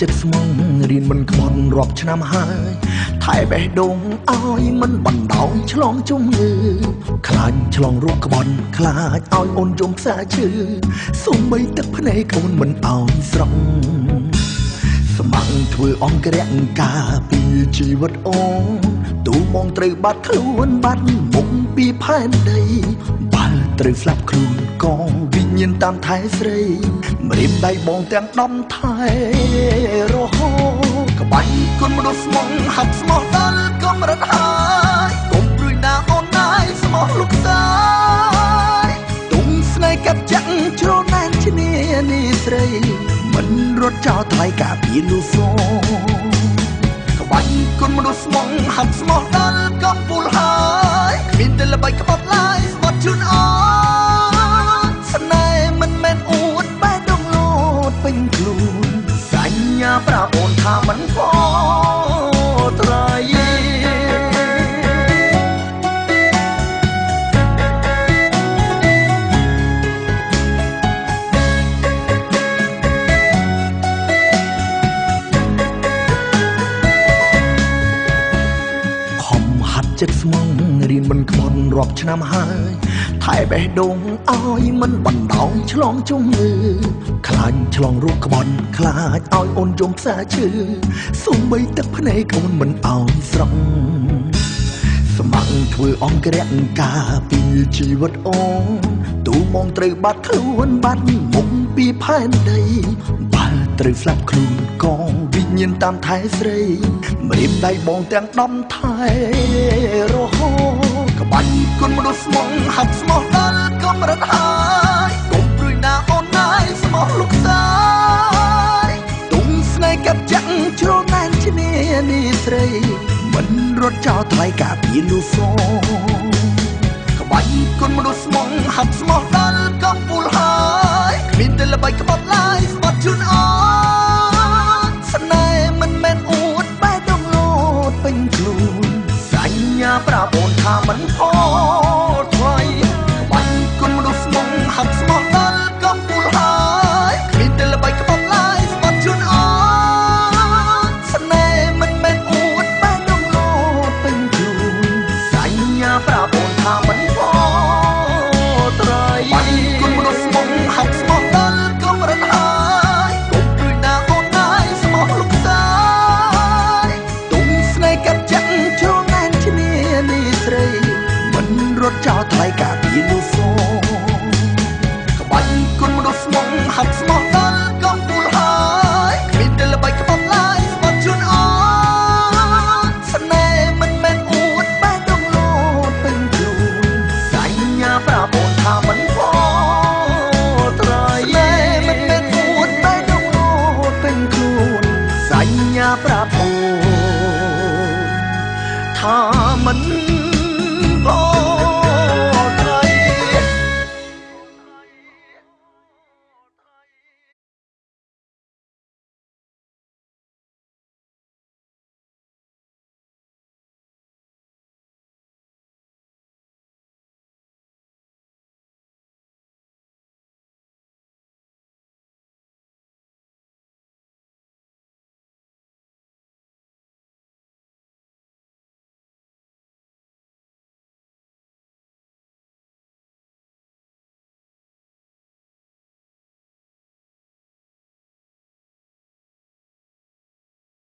ចិត្តស្មងរៀនមិនខ្មត់រាប់ឆ្នាំហើយថែបេះដូងឲ្យមិនបណ្ដោយឆ្លងជំងឺខ្លាចឆ្លងរោគក្បត់ខ្លាចឲ្យអូនយំផ្សាឈឺសូម្បីទឹកភ្នែកអូនមិនឲ្យស្រង់ស្ម័គ្រធ្វើអង្គរៈការពីជីវិតអូនទូមងត្រូវបាត់ខ្លួនបាត់មុខពីផែនដីបើត្រូវស្លាប់ខ្លួនកងវិញ្ញាណតាមថែស្រីម្រាមដៃបងទាំងដំថែរហូតក្បាញ់គុណមនុស្សស្មងហាប់ស្មោះដល់កំរិតហើយកុំព្រួយណាអូនណាយស្មោះលោកសាយទុំស្នេហ៍កាប់ចាក់ជ្រណែនឈ្នានីស្រីមិនរត់ចោលថ្លៃការពីលូសូក្បាញ់គុណមនុស្សស្មងហាប់ស្មោះដល់កំពូលហើយគ្មានតែល្បីក្បត់ឡើយស្បត់ជូនអូនស្នេហ៍មិនមែនអួតបែរដងលោតពេញខ្លួនសញ្ញាប្រាប់អូនថាមិនខុសត្រៃចិត្តស្មងរៀនមិនខ្មត់រាប់ឆ្នាំហើយថែបេះដូងឲ្យមិនបណ្ដោយឆ្លងជំងឺខ្លាចឆ្លងរោគក្បត់ខ្លាចឲ្យអូនយំផ្សាឈឺសូម្បីទឹកភ្នែកអូនមិនឲ្យស្រង់ស្ម័គ្រធ្វើអង្គរៈការពីជីវិតអូនទូមងត្រូវបាត់ខ្លួនបាត់មុខពីផែនដីបើត្រូវស្លាប់ខ្លួនកងវិញ្ញាណតាមថែស្រីម្រាមដៃបងទាំងដំថែរហូតក្បាញ់គុណមនុស្សស្មងហាប់ស្មោះដល់កំរិតហើយកុំព្រួយណាអូនណាយស្មោះលោកសាយទុំស្នេហ៍កាប់ចាក់ជ្រណែនឈ្នានីស្រីមិនរត់ចោលថ្លៃការពីលូសូ